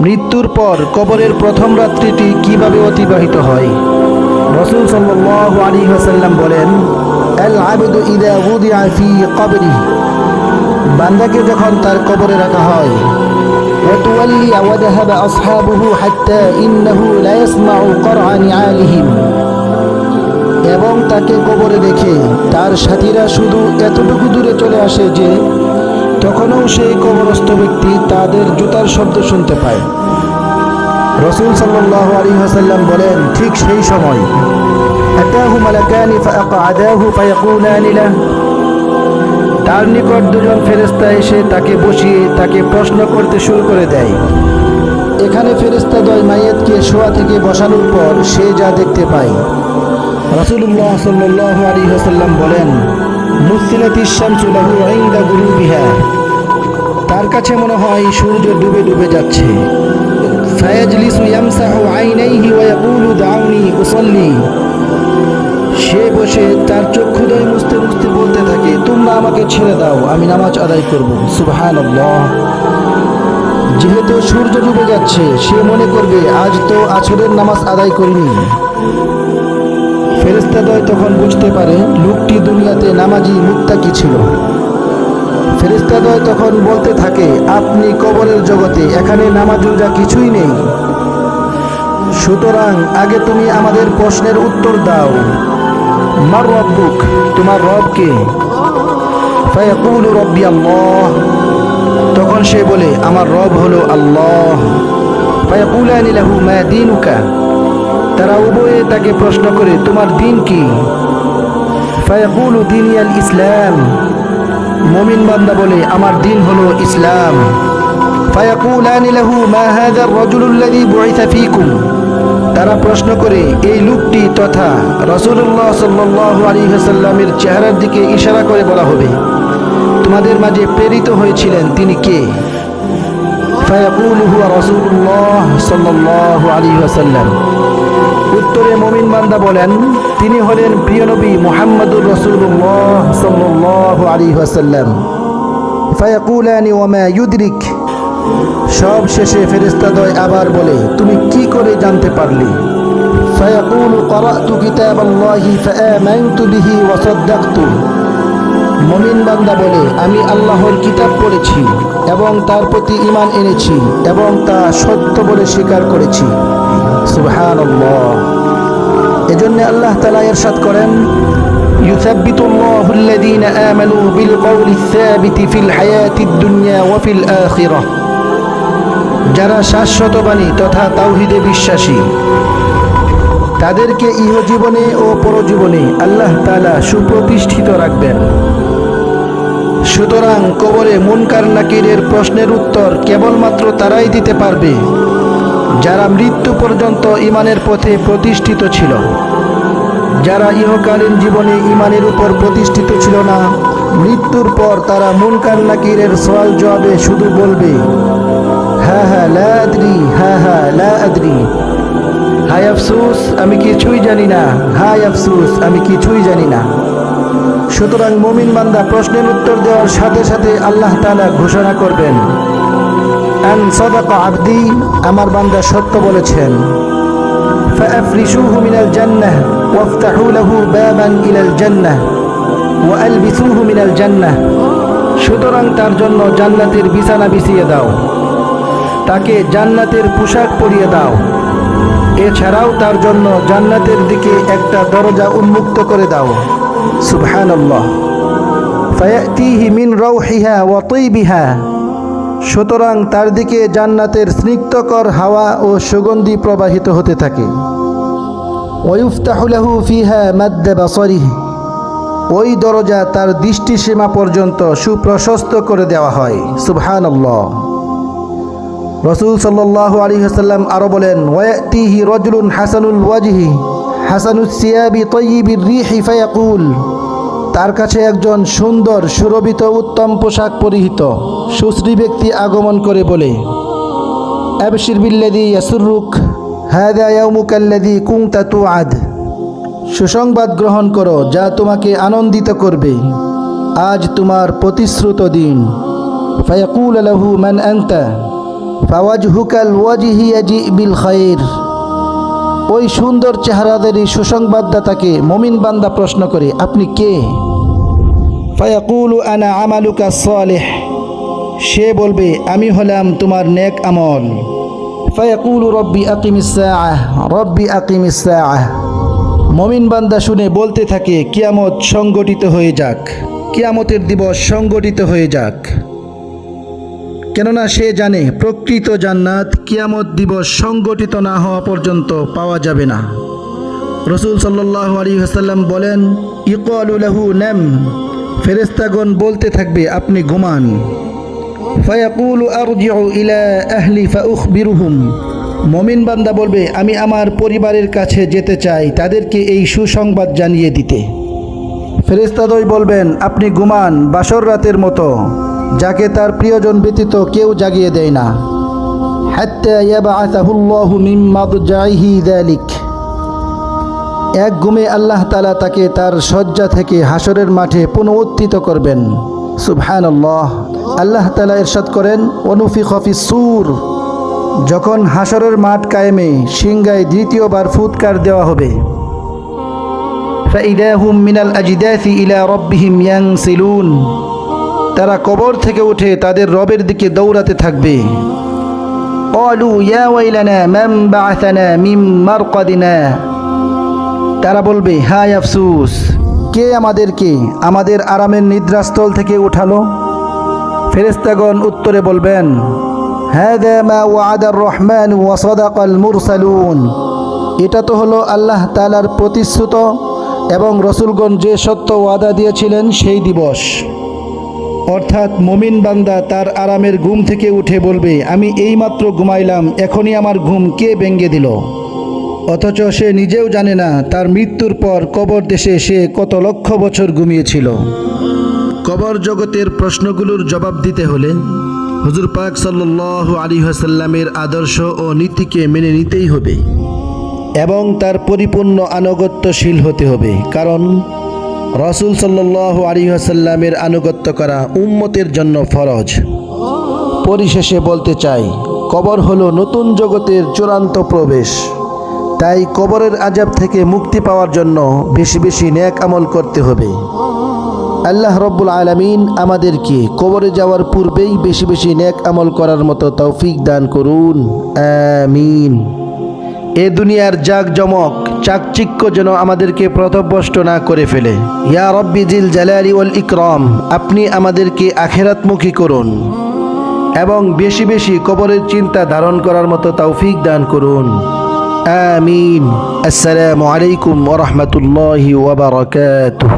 মৃত্যুর পর কবরের প্রথম রাত্রিটি কিভাবে অতিবাহিত হয়। রাসূল সাল্লাল্লাহু আলাইহি ওয়াসাল্লাম বলেন, আল আবদু ইযা উযিআ ফি কবরিহি, বান্দাকে যখন তার কবরে রাখা হয়, ওয়া তুওয়াল্লি ওয়া যাহাবা আসহাবুহু হাত্তা ইন্নাহু লা ইয়াসমাউ করআ নিআলিহিম, এবং তাকে কবরে দেখে তার সাথীরা শুধু এতটুকু দূরে চলে আসে যে তখনও সেই কবরস্থ ব্যক্তি তাদের জুতার শব্দ শুনতে পায়। রাসূল সাল্লাল্লাহু আলাইহি ওয়াসাল্লাম বলেন, ঠিক সেই সময় আতাহু মালাকানি ফাআকআদাহু ফায়াকুলানি লাহু, তার নিকট দুজন ফেরেশতা এসে তাকে বসিয়ে তাকে প্রশ্ন করতে শুরু করে দেয়। এখানে ফেরেশতাদ্বয় মাইয়াতকে শোয়া থেকে বসানোর পর সে যা দেখতে পায়, রাসূলুল্লাহ সাল্লাল্লাহু আলাইহি ওয়াসাল্লাম বলেন, মুসিলাতিশ শামসু লাহু ইনদা গুরুবিহা, তার কাছে মনে হয় সূর্য ডুবে ডুবে যাচ্ছে। ফায়াজলিসু ইয়ামসাহু আইনাইহি ওয়া ইয়াকুলু দাউনি উসাল্লি, সে বসে তার চক্ষুদ্বয় মুছতে মুছতে বলতে থাকে, তোমরা আমাকে ছেড়ে দাও, আমি নামাজ আদায় করব। সুবহানাল্লাহ। যেহেতু সূর্য ডুবে যাচ্ছে, সে মনে করবে আজ তো আসরের নামাজ আদায় করিনি। ফেরেশতাদ্বয় তখন বুঝতে পারে লোকটি দুনিয়াতে নামাজি মুত্তাকি ছিল। ফেরেশতাদ্বয় তখন বলতে থাকে, আপনি কবরের জগতে, এখানে নামাজ রোজা কিছুই নেই, সুতরাং আগে তুমি আমাদের প্রশ্নের উত্তর দাও। মার রব্বুক, তোমার রব কে? ফায়াকুলু রব্বি আল্লাহ, তখন সে বলে, আমার রব হলো আল্লাহ। ফায়াকুলানি লাহু মা দীনুকা, তারা উভয়ে তাকে প্রশ্ন করে, তোমার দিন কি? ফায়াকুলু দীনি আল ইসলাম, মুমিন বান্দা বলে, আমার দিন হলো ইসলাম। ফায়াকুলানি লাহু মা হাযা আর-রাজুলুল্লাযী বুইসা ফীকুম, তারা প্রশ্ন করে, এই লোকটি তথা রাসূলুল্লাহ সাল্লাল্লাহু আলাইহি ওয়াসাল্লামের চেহারার দিকে ইশারা করে বলা হবে, তোমাদের মাঝে প্রেরিত হয়েছিলেন তিনি কে? ফায়াকুলু হুয়া রাসূলুল্লাহ সাল্লাল্লাহু আলাইহি ওয়াসাল্লাম, উত্তরে মুমিন বান্দা বলেন, তিনি হলেন প্রিয় নবী মুহাম্মদুর রাসূলুল্লাহ সাল্লাল্লাহু আলাইহি ওয়াসাল্লাম। ফায়াকুলানি ওয়া মা ইউদরিক, সব শেষে ফেরেশতাদ্বয় আবার বলে, তুমি কি করে জানতে পারলে? ফায়াকুলু ক্বরাতু কিতাবাল্লাহি ফাআমানতু বিহি ওয়া সাদ্দাকতু, মুমিন বান্দা বলে, আমি আল্লাহর কিতাব পড়েছি এবং তার প্রতি ঈমান এনেছি এবং তা সত্য বলে স্বীকার করেছি। সুবহানাল্লাহ। এজন্য আল্লাহ তাআলা ইরশাদ করেন, ইউসাব্বিতুল্লাহুল্লাযীনা আমানু বিল কওলিস সাবিতি ফিল হায়াতিদ দুনিয়া ওয়া ফিল আখিরাহ, যারা শাশ্বতবাণী তথা তাওহীদে বিশ্বাসী, তাদেরকে ইহজীবনে ও পরজীবনে আল্লাহ তাআলা সুপ্রতিষ্ঠিত রাখবেন। সুতরাং কবরে মুনকার নাকিরের প্রশ্নের উত্তর কেবলমাত্র তারাই দিতে পারবে যারা মৃত্যু পর্যন্ত ঈমানের পথে প্রতিষ্ঠিত ছিল। যারা ইহকালীন জীবনে ঈমানের উপর প্রতিষ্ঠিত ছিল না, মৃত্যুর পর তারা মুনকার নাকিরের সওয়াল জবাবে শুধু বলবে, হ্যাঁ হ্যাঁ লা আদরি, হ্যাঁ হ্যাঁ লা আদরি, হায় আফসোস আমি কিছুই জানি না, হায় আফসোস আমি কিছুই জানি না। সুতরাং মুমিন বান্দা প্রশ্নের উত্তর দেওয়ার সাথে সাথে আল্লাহ তাআলা ঘোষণা করবেন, আন সাদাকা আবদি, আমার বান্দা সত্য বলেছেন। ফাআফরিশুহু মিনাল জান্নাহ ওয়াফতাহু লাহু বাবান ইলাল জান্নাহ ওয়া আলবিসুহু মিনাল জান্নাহ, সুতরাং তার জন্য জান্নাতের বিছানা বিছিয়ে দাও, তাকে জান্নাতের পোশাক পরিয়ে দাও, এছাড়াও তার জন্য জান্নাতের দিকে একটা দরজা উন্মুক্ত করে দাও। সুবহানাল্লাহ। ফায়াতিহি মিন রাউহিহা ওয়া তাইবিহা, সুতরাং তার দিকে জান্নাতের স্নিগ্ধকর হাওয়া ও সুগন্ধি প্রবাহিত হতে থাকে। ওয়ুফতাহু লাহু ফিহা মাদ্দা বাসারিহি, ওই দরজা তার দৃষ্টিসীমা পর্যন্ত সুপ্রশস্ত করে দেওয়া হয়। সুবহানাল্লাহ। রাসূল সাল্লাল্লাহু আলাইহি ওয়াসাল্লাম আরো বলেন, ওয়ায়াতিহি রাজুলুন হাসানুল ওয়াজহি হাসানুস সিয়াবি তাইয়িবির রিহি ফায়াকুল, তার কাছে একজন সুন্দর সুরভিত উত্তম পোশাক পরিহিত সুশ্রী ব্যক্তি আগমন করে বলে, আবশির বিল্লাযী ইয়াসুররুক হাযা ইয়াউমুকাল্লাযী কুনতা তুআদ, সুসংবাদ গ্রহণ করো যা তোমাকে আনন্দিত করবে, আজ তোমার প্রতিশ্রুত দিন। ফায়াকুল লাহু মান আনতা, ফাওয়াজহুকাল ওয়াজহি ইয়াজি বিল খায়র। ওই সুন্দর চেহারাদেরই সুসংবাদদাতাকে মুমিন বান্দা প্রশ্ন করে, আপনি কে? ফায়াকুলু আনা আমালুকা সালিহ। সে বলবে, আমি হলাম তোমার নেক আমল। ফায়াকুলু রব্বি আকিমিস সাআহ, রব্বি আকিমিস সাআহ। মুমিন বান্দা শুনে বলতে থাকে, কিয়ামত সংগঠিত হয়ে যাক, কিয়ামতের দিবস সংগঠিত হয়ে যাক। কেননা সে জানে প্রকৃত জান্নাত কিয়ামত দিবস সংগঠিত না হওয়া পর্যন্ত পাওয়া যাবে না। রাসূল সাল্লাল্লাহু আলাইহি ওয়াসাল্লাম বলেন, ইকালু লাহু নাম। ফেরেশতাগণ বলতে থাকবে, আপনি ঘুমান। ফায়াকুলু আরজিউ ইলা আহলি ফাউখবিরুহুম। মুমিন বান্দা বলবে, আমি আমার পরিবারের কাছে যেতে চাই, তাদেরকে এই সুসংবাদ জানিয়ে দিতে। ফেরেশতাদ্বয় বলবেন, আপনি ঘুমান বাসর রাতের মতো, যাকে তার প্রিয়জন ব্যতীত কেউ জাগিয়ে দেয় না। হাত্তা ইয়াবআসাহুল্লাহু মিন মাদজাইহি যালিক। এক ঘুমে আল্লাহ তাআলা তাকে তার শয্যা থেকে হাসরের মাঠে পুনরুত্থিত করবেন। সুবহানাল্লাহ। আল্লাহ তাআলা ইরশাদ করেন, ওয়ানুফিখা ফিস সূর। যখন হাসরের মাঠ কায়েমে সিংহায় দ্বিতীয়বার ফুৎকার দেওয়া হবে, ফাইদা হুম মিনাল আজদাসি ইলা রাব্বিহিম ইয়ানসিলুন। তারা কবর থেকে উঠে তাদের রবের দিকে দৌড়াতে থাকবে। ক্বালু ইয়া ওয়াইলানা মান বা'আসানা মিন মারকাদিনা। তারা বলবে, হায় আফসোস, কে আমাদেরকে আমাদের আরামের নিদ্রাস্থল থেকে উঠালো? ফেরেশতাগণ উত্তরে বলবেন, হাযা মা ওয়া'আদার রহমান ওয়া সাদাকাল মুরসালুন। এটা তো হলো আল্লাহ তাআলার প্রতিশ্রুত এবং রাসূলগণ যে সত্য ওয়াদা দিয়েছিলেন সেই দিবস। অর্থাৎ মুমিন বান্দা তার আরামের ঘুম থেকে উঠে বলবে, আমি এইমাত্র ঘুমাইলাম, এখনই আমার ঘুম কে ভেঙে দিল? অথচ সে নিজেও জানে না তার মৃত্যুর পর কবর দেশে সে কত লক্ষ বছর ঘুমিয়েছিল। কবর জগতের প্রশ্নগুলোর জবাব দিতে হলে হুজুর পাক সাল্লাল্লাহু আলাইহি ওয়াসাল্লামের আদর্শ ও নীতিকে মেনে নিতেই হবে এবং তার পরিপূর্ণ আনুগত্যশীল হতে হবে, কারণ রাসূল সাল্লাল্লাহু আলাইহি ওয়াসাল্লামের আনুগত্য করা উম্মতের জন্য ফরজ। পরিশেষে বলতে চাই, কবর হলো নতুন জগতের চূড়ান্ত প্রবেশ। তাই কবরের আযাব থেকে মুক্তি পাওয়ার জন্য বেশি বেশি নেক আমল করতে হবে। আল্লাহ রব্বুল আলামিন আমাদেরকে কবরে যাওয়ার পূর্বেই বেশি বেশি নেক আমল করার মতো তৌফিক দান করুন, আমিন। এ দুনিয়ার জাকজমক চাকচিক্য যেন আমাদেরকে পথভ্রষ্ট না করে ফেলে। ইয়া রব্বি জিল জালালি ওয়াল ইকরাম, আপনি আমাদেরকে আখিরাতমুখী করুন এবং বেশি বেশি কবরের চিন্তা ধারণ করার মতো তৌফিক দান করুন, আমিন। আসসালামু আলাইকুম ওয়া রাহমাতুল্লাহি ওয়া বারাকাতুহু।